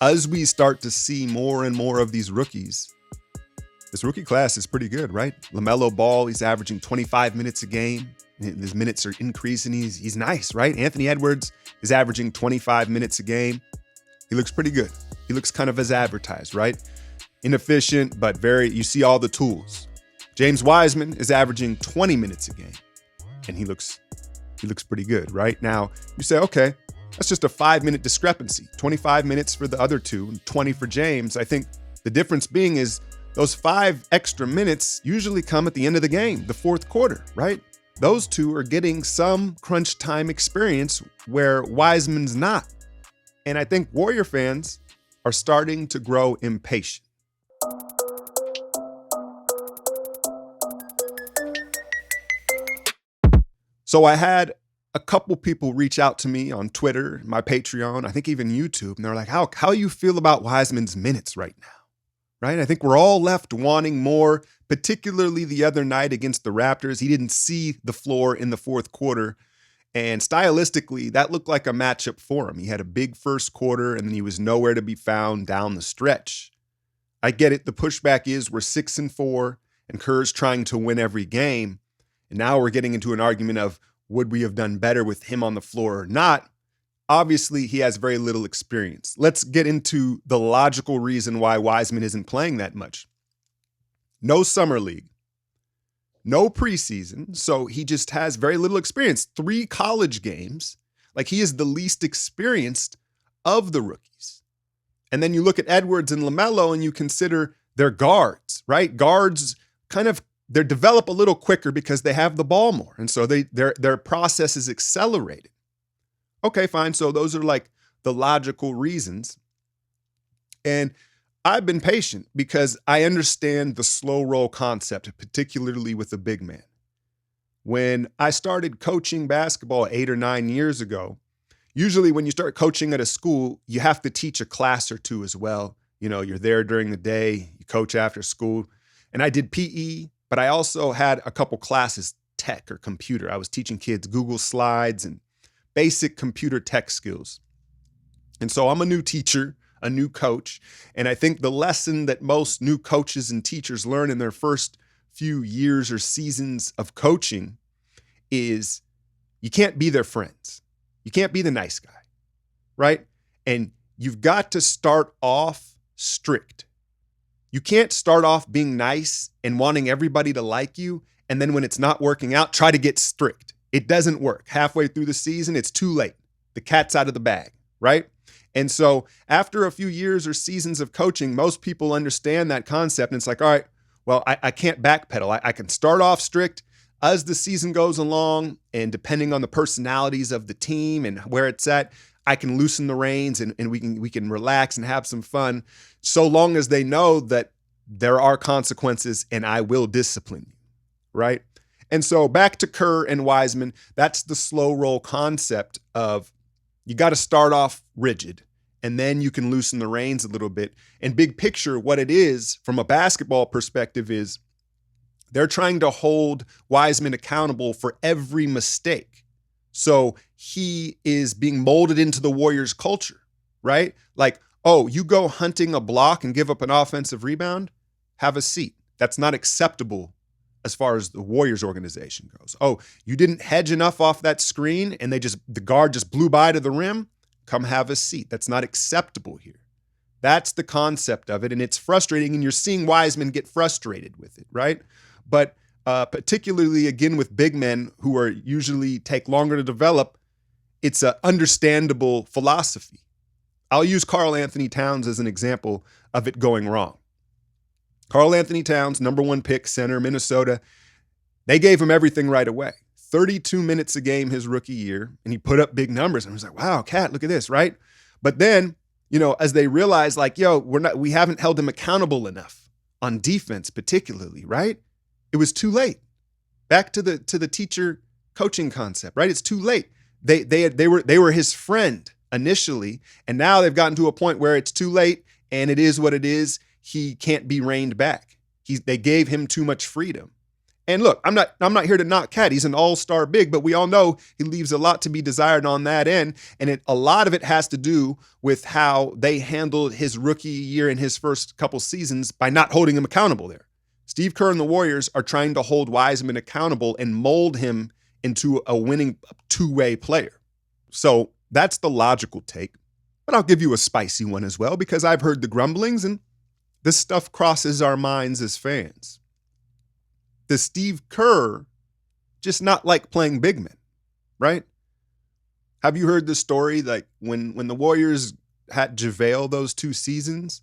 as we start to see more and more of these rookies, this rookie class is pretty good, right? LaMelo Ball, he's averaging 25 minutes a game. His minutes are increasing. He's nice, right? Anthony Edwards is averaging 25 minutes a game. He looks pretty good. He looks kind of as advertised, right? Inefficient, but you see all the tools. James Wiseman is averaging 20 minutes a game, and he looks pretty good, right? Now, you say, okay, that's just a 5-minute discrepancy. 25 minutes for the other two and 20 for James. I think the difference being is those 5 extra minutes usually come at the end of the game, the fourth quarter, right? Those two are getting some crunch time experience where Wiseman's not. And I think Warrior fans are starting to grow impatient. So I had a couple people reach out to me on Twitter, my Patreon, I think even YouTube, and they're like, how you feel about Wiseman's minutes right now? Right? I think we're all left wanting more, particularly the other night against the Raptors. He didn't see the floor in the fourth quarter. And stylistically, that looked like a matchup for him. He had a big first quarter, and then he was nowhere to be found down the stretch. I get it. The pushback is we're 6-4, and Kerr's trying to win every game. And now we're getting into an argument of would we have done better with him on the floor or not? Obviously, he has very little experience. Let's get into the logical reason why Wiseman isn't playing that much. No summer league, no preseason, so he just has very little experience. 3 college games, like he is the least experienced of the rookies. And then you look at Edwards and LaMelo and you consider their guards, right? Guards they develop a little quicker because they have the ball more. And so their process is accelerated. Okay, fine. So those are like the logical reasons. And I've been patient because I understand the slow roll concept, particularly with a big man. When I started coaching basketball 8 or 9 years ago, usually when you start coaching at a school, you have to teach a class or two as well. You know, you're there during the day, you coach after school. And I did PE, but I also had a couple classes, tech or computer. I was teaching kids Google Slides and basic computer tech skills. And so I'm a new teacher, a new coach. And I think the lesson that most new coaches and teachers learn in their first few years or seasons of coaching is you can't be their friends. You can't be the nice guy, right? And you've got to start off strict. You can't start off being nice and wanting everybody to like you, and then when it's not working out, try to get strict. It doesn't work. Halfway through the season, it's too late. The cat's out of the bag, right? And so after a few years or seasons of coaching, most people understand that concept. And it's like, all right, well, I can't backpedal. I can start off strict as the season goes along, and depending on the personalities of the team and where it's at, I can loosen the reins and we can relax and have some fun, so long as they know that there are consequences and I will discipline you, right? And so back to Kerr and Wiseman, that's the slow roll concept of you got to start off rigid and then you can loosen the reins a little bit. And big picture, what it is from a basketball perspective is they're trying to hold Wiseman accountable for every mistake. So he is being molded into the Warriors culture, right? Like, oh, you go hunting a block and give up an offensive rebound? Have a seat. That's not acceptable as far as the Warriors organization goes. Oh, you didn't hedge enough off that screen and the guard just blew by to the rim? Come have a seat. That's not acceptable here. That's the concept of it, and it's frustrating, and you're seeing Wiseman get frustrated with it, right? But particularly, again, with big men who are usually take longer to develop, it's an understandable philosophy. I'll use Karl Anthony Towns as an example of it going wrong. Karl Anthony Towns, number 1 pick, center, Minnesota. They gave him everything right away. 32 minutes a game his rookie year, and he put up big numbers. And I was like, wow, Cat, look at this, right? But then, as they realized, like, we haven't held him accountable enough on defense, particularly, right? It was too late. Back to the teacher coaching concept, right? It's too late. They were his friend initially, and now they've gotten to a point where it's too late, and it is what it is. He can't be reined back. They gave him too much freedom. And look, I'm not here to knock Cat. He's an all-star big, but we all know he leaves a lot to be desired on that end. And a lot of it has to do with how they handled his rookie year in his first couple seasons by not holding him accountable there. Steve Kerr and the Warriors are trying to hold Wiseman accountable and mold him into a winning two-way player. So that's the logical take. But I'll give you a spicy one as well, because I've heard the grumblings and this stuff crosses our minds as fans. Does Steve Kerr just not like playing big men, right? Have you heard the story, like when the Warriors had JaVale those 2 seasons?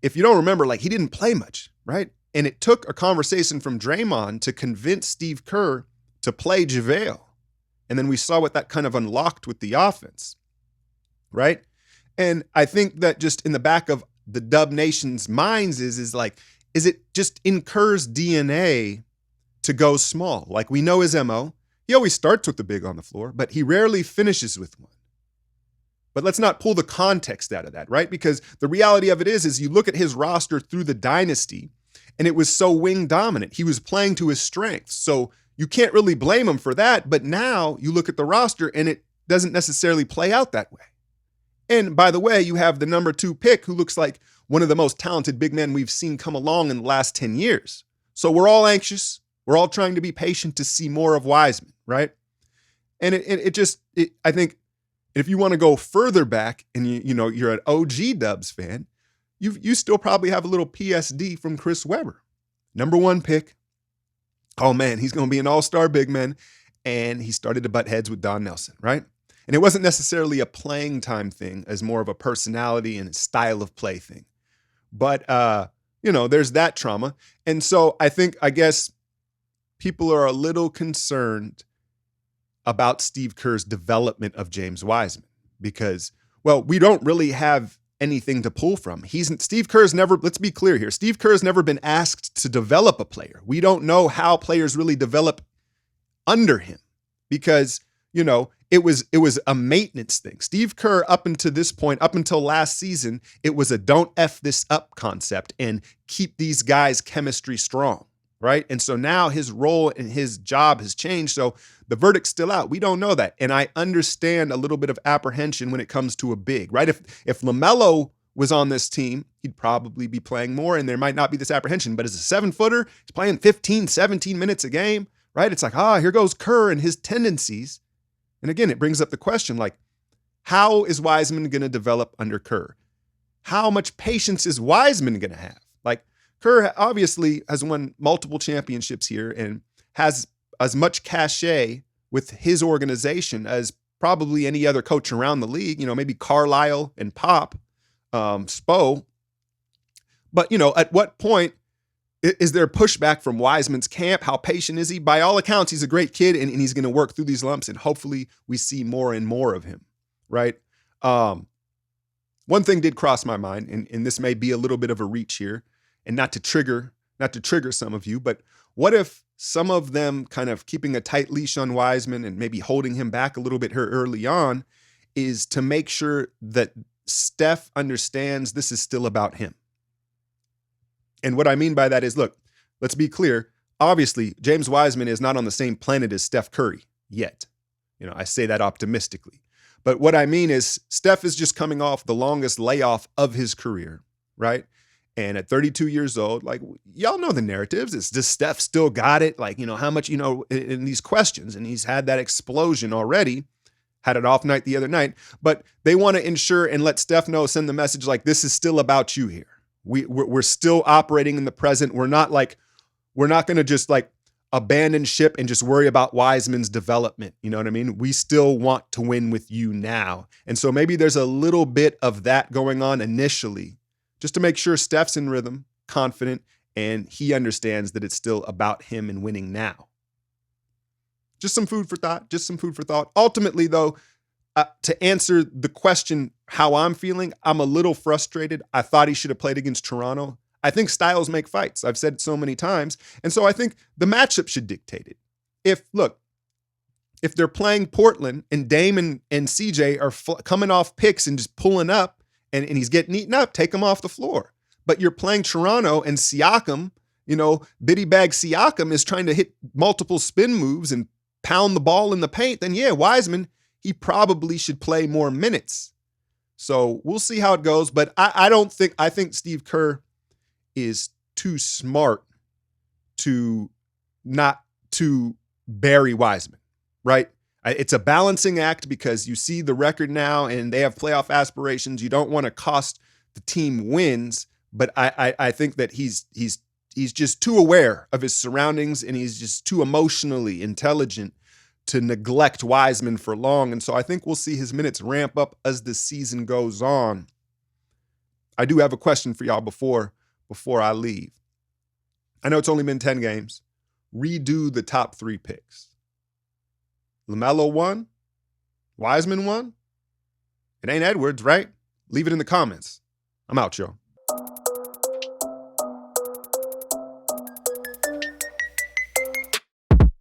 If you don't remember, like he didn't play much, right? And it took a conversation from Draymond to convince Steve Kerr to play JaVale. And then we saw what that kind of unlocked with the offense, right? And I think that just in the back of the Dub Nation's minds is it just in Kerr's DNA to go small? Like we know his MO. He always starts with the big on the floor, but he rarely finishes with one. But let's not pull the context out of that, right? Because the reality of it is you look at his roster through the dynasty, and it was so wing dominant. He was playing to his strengths. So you can't really blame him for that. But now you look at the roster and it doesn't necessarily play out that way. And by the way, you have the number 2 pick who looks like one of the most talented big men we've seen come along in the last 10 years. So we're all anxious. We're all trying to be patient to see more of Wiseman, right? And I think if you want to go further back and you're an OG Dubs fan, you still probably have a little PSD from Chris Webber. Number 1 pick. Oh man, he's going to be an all-star big man. And he started to butt heads with Don Nelson, right? And it wasn't necessarily a playing time thing, as more of a personality and a style of play thing. But, there's that trauma. And so I guess people are a little concerned about Steve Kerr's development of James Wiseman because, well, we don't really have anything to pull from. Steve Kerr's never, let's be clear here, Steve Kerr's never been asked to develop a player. We don't know how players really develop under him because, it was a maintenance thing. Steve Kerr, up until this point, up until last season, it was a don't F this up concept and keep these guys' chemistry strong, right? And so now his role and his job has changed. So the verdict's still out. We don't know that. And I understand a little bit of apprehension when it comes to a big, right? If LaMelo was on this team, he'd probably be playing more and there might not be this apprehension. But as a 7-footer, he's playing 15, 17 minutes a game, right? It's like, here goes Kerr and his tendencies. And again, it brings up the question, like, how is Wiseman going to develop under Kerr? How much patience is Wiseman going to have? Like, Kerr obviously has won multiple championships here and has as much cachet with his organization as probably any other coach around the league, maybe Carlisle and Pop, Spo. But, at what point is there pushback from Wiseman's camp? How patient is he? By all accounts, he's a great kid and he's going to work through these lumps and hopefully we see more and more of him, right? One thing did cross my mind, and this may be a little bit of a reach here, and not to trigger some of you, but what if some of them kind of keeping a tight leash on Wiseman and maybe holding him back a little bit here early on is to make sure that Steph understands this is still about him. And what I mean by that is, look, let's be clear. Obviously, James Wiseman is not on the same planet as Steph Curry yet. I say that optimistically. But what I mean is Steph is just coming off the longest layoff of his career, right? And at 32 years old, like, y'all know the narratives. It's just Steph still got it. Like, how much, in these questions. And he's had that explosion already. Had an off night the other night. But they want to ensure and let Steph know, send the message like, this is still about you here. We're still operating in the present. We're not going to just like abandon ship and just worry about Wiseman's development. You know what I mean? We still want to win with you now. And so maybe there's a little bit of that going on initially, just to make sure Steph's in rhythm, confident, and he understands that it's still about him and winning now. Just some food for thought. Ultimately, though, to answer the question, how I'm feeling, I'm a little frustrated. I thought he should have played against Toronto. I think styles make fights. I've said it so many times. And so I think the matchup should dictate it. If they're playing Portland and Dame and CJ are coming off picks and just pulling up and he's getting eaten up, take him off the floor. But you're playing Toronto and Siakam Bitty Bag Siakam is trying to hit multiple spin moves and pound the ball in the paint, then yeah, Wiseman, he probably should play more minutes. So we'll see how it goes. But I think Steve Kerr is too smart to not to bury Wiseman, right? It's a balancing act because you see the record now and they have playoff aspirations. You don't want to cost the team wins, but I think that he's just too aware of his surroundings and he's just too emotionally intelligent to neglect Wiseman for long. And so I think we'll see his minutes ramp up as the season goes on. I do have a question for y'all before I leave. I know it's only been 10 games. Redo the top 3 picks. LaMelo won? Wiseman won? It ain't Edwards, right? Leave it in the comments. I'm out, y'all.